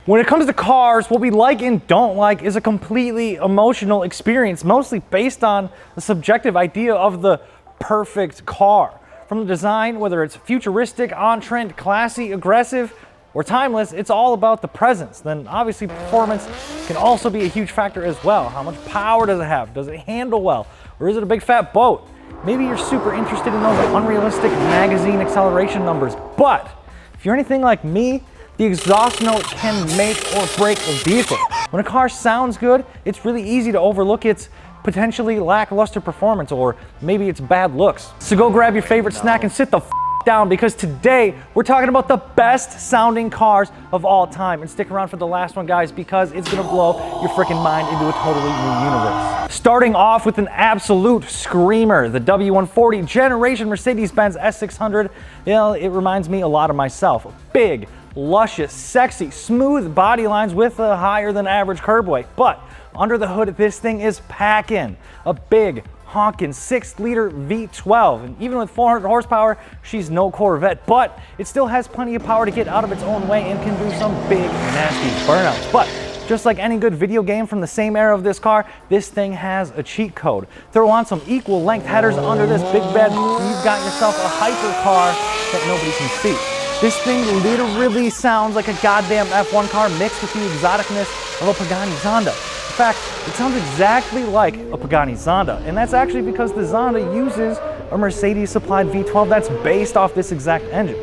When it comes to cars, what we like and don't like is a completely emotional experience, mostly based on the subjective idea of the perfect car. From the design, whether it's futuristic, on-trend, classy, aggressive, or timeless, it's all about the presence. Then obviously performance can also be a huge factor as well. How much power does it have? Does it handle well? Or is it a big fat boat? Maybe you're super interested in those unrealistic magazine acceleration numbers, but if you're anything like me, the exhaust note can make or break a vehicle. When a car sounds good, it's really easy to overlook its potentially lackluster performance or maybe its bad looks. So go grab your favorite snack and sit the down, because today we're talking about the best sounding cars of all time. And stick around for the last one, guys, because it's gonna blow your freaking mind into a totally new universe. Starting off with an absolute screamer, the W140 generation Mercedes-Benz S600. You know, it reminds me a lot of myself. Big, luscious, sexy, smooth body lines with a higher than average curb weight. But under the hood, this thing is packing a big, honkin' 6-liter V12, and even with 400 horsepower, she's no Corvette, but it still has plenty of power to get out of its own way and can do some big, nasty burnouts. But just like any good video game from the same era of this car, this thing has a cheat code. Throw on some equal length headers under this big bed, and you've got yourself a hyper car that nobody can see. This thing literally sounds like a goddamn F1 car mixed with the exoticness of a Pagani Zonda. In fact, it sounds exactly like a Pagani Zonda, and that's actually because the Zonda uses a Mercedes supplied V12 that's based off this exact engine.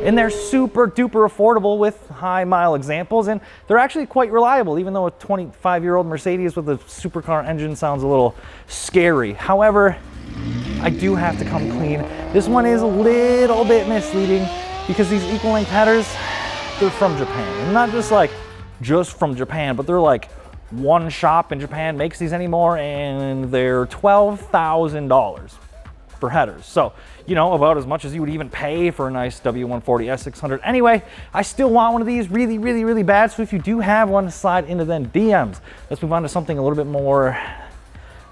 And they're super duper affordable with high mile examples, and they're actually quite reliable, even though a 25-year-old Mercedes with a supercar engine sounds a little scary. However, I do have to come clean. This one is a little bit misleading because these equal length headers, they're from Japan. And not just from Japan, but they're like one shop in Japan makes these anymore, and they're $12,000 for headers. So, you know, about as much as you would even pay for a nice W140 S600. Anyway, I still want one of these really, really, really bad. So if you do have one, slide into them DMs. Let's move on to something a little bit more,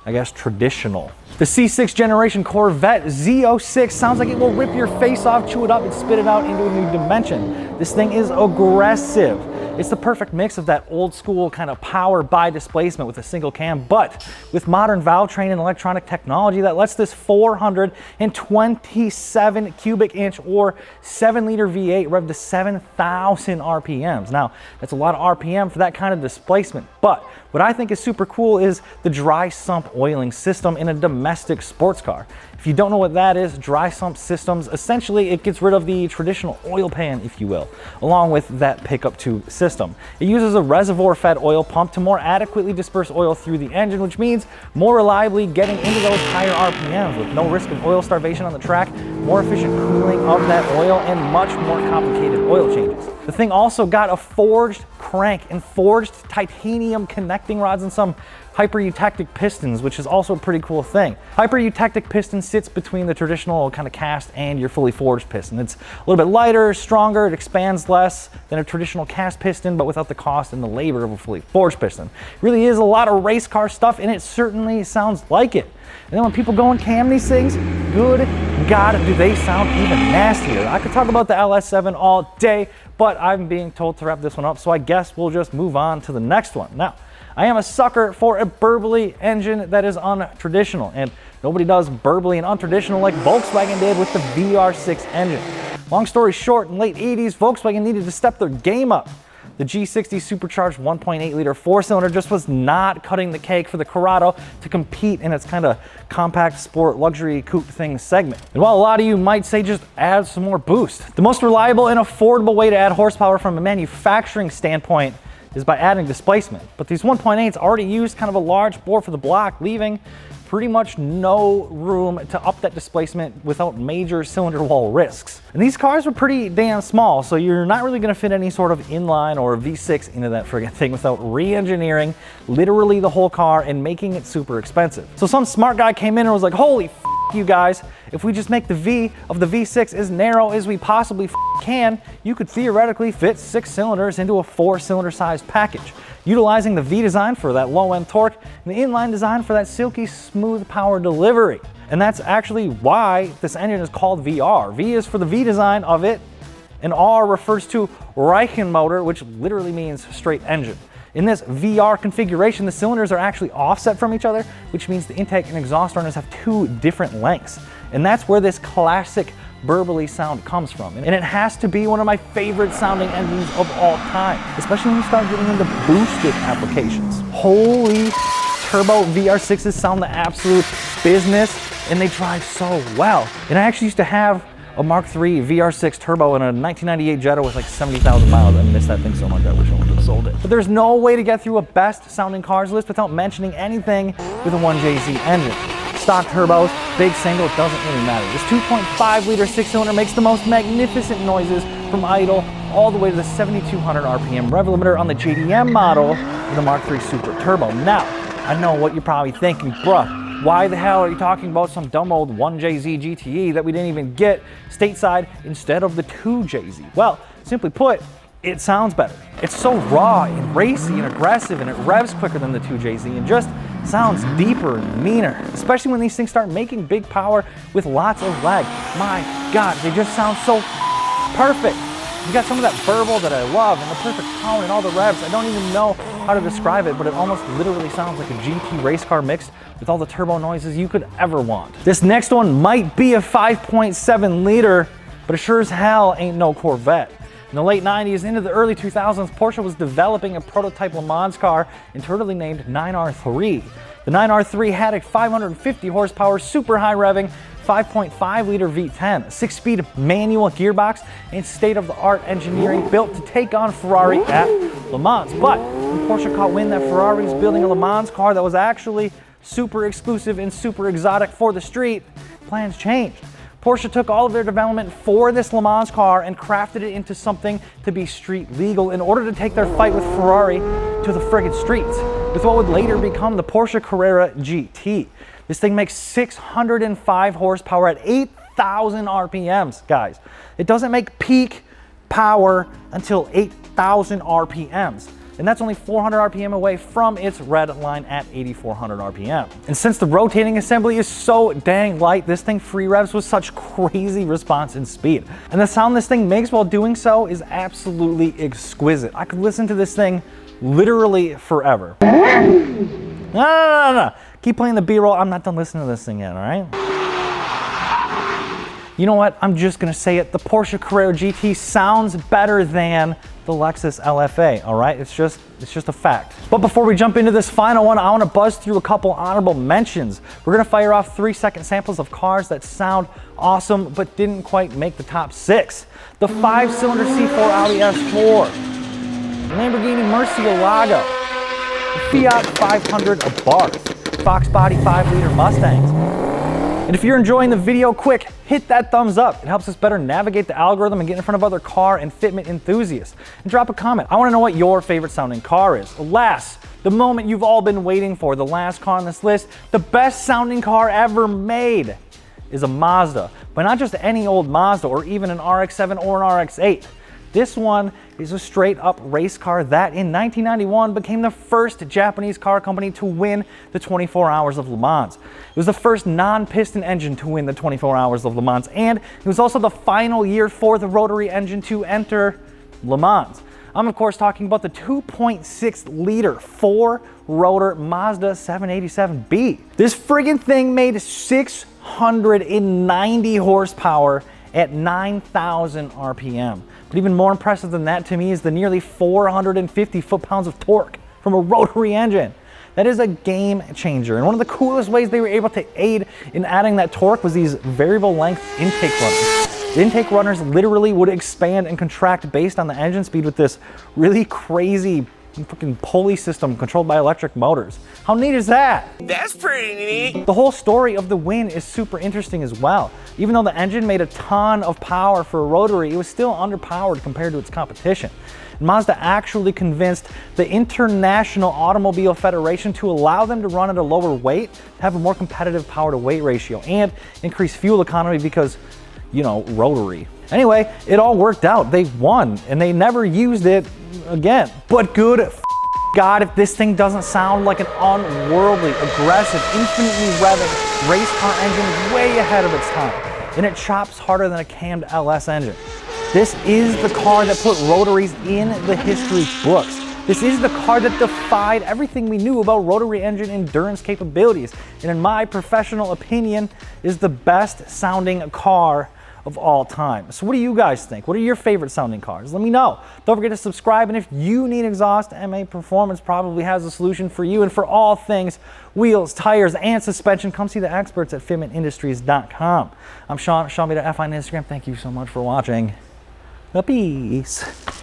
I guess, traditional. The C6 generation Corvette Z06 sounds like it will rip your face off, chew it up, and spit it out into a new dimension. This thing is aggressive. It's the perfect mix of that old school kind of power by displacement with a single cam, but with modern valve train and electronic technology that lets this 427 cubic inch or 7-liter V8 rev to 7,000 RPMs. Now, that's a lot of RPM for that kind of displacement, but what I think is super cool is the dry sump oiling system in a domestic sports car. If you don't know what that is, dry sump systems, essentially it gets rid of the traditional oil pan, if you will, along with that pickup tube system. It uses a reservoir-fed oil pump to more adequately disperse oil through the engine, which means more reliably getting into those higher RPMs with no risk of oil starvation on the track, more efficient cooling of that oil, and much more complicated oil changes. The thing also got a forged crank and forged titanium connecting rods and some hyper-eutectic pistons, which is also a pretty cool thing. Hyper-eutectic piston sits between the traditional kind of cast and your fully forged piston. It's a little bit lighter, stronger, it expands less than a traditional cast piston, but without the cost and the labor of a fully forged piston. It really is a lot of race car stuff, and it certainly sounds like it. And then when people go and cam these things, good God, do they sound even nastier. I could talk about the LS7 all day, but I'm being told to wrap this one up, so I guess we'll just move on to the next one. Now, I am a sucker for a burbly engine that is untraditional, and nobody does burbly and untraditional like Volkswagen did with the VR6 engine. Long story short, in the late 80s, Volkswagen needed to step their game up. The G60 supercharged 1.8-liter four-cylinder just was not cutting the cake for the Corrado to compete in its kind of compact sport luxury coupe thing segment. And while a lot of you might say just add some more boost, the most reliable and affordable way to add horsepower from a manufacturing standpoint is by adding displacement. But these 1.8s already used kind of a large bore for the block, leaving pretty much no room to up that displacement without major cylinder wall risks. And these cars were pretty damn small, so you're not really gonna fit any sort of inline or V6 into that friggin' thing without re-engineering literally the whole car and making it super expensive. So some smart guy came in and was like, holy you guys, if we just make the V of the V6 as narrow as we possibly can, you could theoretically fit 6 cylinders into a 4-cylinder sized package, utilizing the V design for that low-end torque and the inline design for that silky smooth power delivery. And that's actually why this engine is called VR. V is for the V design of it, An R refers to Reichenmotor, which literally means straight engine. In this VR configuration, the cylinders are actually offset from each other, which means the intake and exhaust runners have two different lengths. And that's where this classic burbly sound comes from. And it has to be one of my favorite sounding engines of all time, especially when you start getting into boosted applications. Holy turbo VR6s sound the absolute business, and they drive so well. And I actually used to have a Mark III VR6 turbo in a 1998 Jetta with like 70,000 miles. I miss that thing so much, I wish I would have sold it. But there's no way to get through a best sounding cars list without mentioning anything with a 1JZ engine. Stock turbos, big single, it doesn't really matter. This 2.5 liter six cylinder makes the most magnificent noises from idle all the way to the 7,200 RPM rev limiter on the JDM model with the Mark III Super Turbo. Now, I know what you're probably thinking, bruh, why the hell are you talking about some dumb old 1JZ GTE that we didn't even get stateside instead of the 2JZ? Well, simply put, it sounds better. It's so raw and racy and aggressive, and it revs quicker than the 2JZ and just sounds deeper and meaner, especially when these things start making big power with lots of lag. My God, they just sound so perfect. You got some of that burble that I love and the perfect tone and all the revs. I don't even know how to describe it, but it almost literally sounds like a GT race car mixed with all the turbo noises you could ever want. This next one might be a 5.7 liter, but it sure as hell ain't no Corvette. In the late 90s into the early 2000s, Porsche was developing a prototype Le Mans car internally named 9R3. The 9R3 had a 550 horsepower, super high revving, 5.5 liter V10, a 6-speed manual gearbox, and state-of-the-art engineering built to take on Ferrari at Le Mans. But when Porsche caught wind that Ferrari was building a Le Mans car that was actually super exclusive and super exotic for the street, plans changed. Porsche took all of their development for this Le Mans car and crafted it into something to be street legal in order to take their fight with Ferrari to the friggin' streets, with what would later become the Porsche Carrera GT. This thing makes 605 horsepower at 8,000 RPMs, guys. It doesn't make peak power until 8,000 RPMs. And that's only 400 RPM away from its red line at 8,400 RPM. And since the rotating assembly is so dang light, this thing free revs with such crazy response and speed. And the sound this thing makes while doing so is absolutely exquisite. I could listen to this thing literally forever. No. Keep playing the B-roll. I'm not done listening to this thing yet, all right? You know what? I'm just gonna say it. The Porsche Carrera GT sounds better than the Lexus LFA, all right? It's just a fact. But before we jump into this final one, I wanna buzz through a couple honorable mentions. We're gonna fire off 3-second samples of cars that sound awesome but didn't quite make the top 6. The 5-cylinder C4 Audi S4, the Lamborghini Murcielago, the Fiat 500 Abarth, Fox Body 5-liter Mustangs. And if you're enjoying the video, quick, hit that thumbs up. It helps us better navigate the algorithm and get in front of other car and fitment enthusiasts. And drop a comment. I want to know what your favorite sounding car is. Alas, the moment you've all been waiting for, the last car on this list, the best sounding car ever made is a Mazda. But not just any old Mazda or even an RX-7 or an RX-8. This one is a straight up race car that in 1991 became the first Japanese car company to win the 24 Hours of Le Mans. It was the first non-piston engine to win the 24 Hours of Le Mans, and it was also the final year for the rotary engine to enter Le Mans. I'm of course talking about the 2.6 liter 4-rotor Mazda 787B. This friggin' thing made 690 horsepower at 9,000 RPM. But even more impressive than that to me is the nearly 450 foot-pounds of torque from a rotary engine. That is a game changer. And one of the coolest ways they were able to aid in adding that torque was these variable length intake runners. The intake runners literally would expand and contract based on the engine speed with this really crazy freaking pulley system controlled by electric motors. How neat is that? That's pretty neat. The whole story of the win is super interesting as well. Even though the engine made a ton of power for a rotary, it was still underpowered compared to its competition. And Mazda actually convinced the International Automobile Federation to allow them to run at a lower weight, have a more competitive power to weight ratio, and increase fuel economy because, you know, rotary. Anyway, it all worked out. They won, and they never used it again. But good God, if this thing doesn't sound like an unworldly, aggressive, infinitely revving race car engine way ahead of its time. And it chops harder than a cammed LS engine. This is the car that put rotaries in the history books. This is the car that defied everything we knew about rotary engine endurance capabilities, and in my professional opinion, is the best sounding car of all time. So what do you guys think? What are your favorite sounding cars? Let me know. Don't forget to subscribe, and if you need exhaust, MA Performance probably has a solution for you. And for all things wheels, tires, and suspension, come see the experts at fitmentindustries.com. I'm Sean, Sean F on Instagram. Thank you so much for watching. Peace.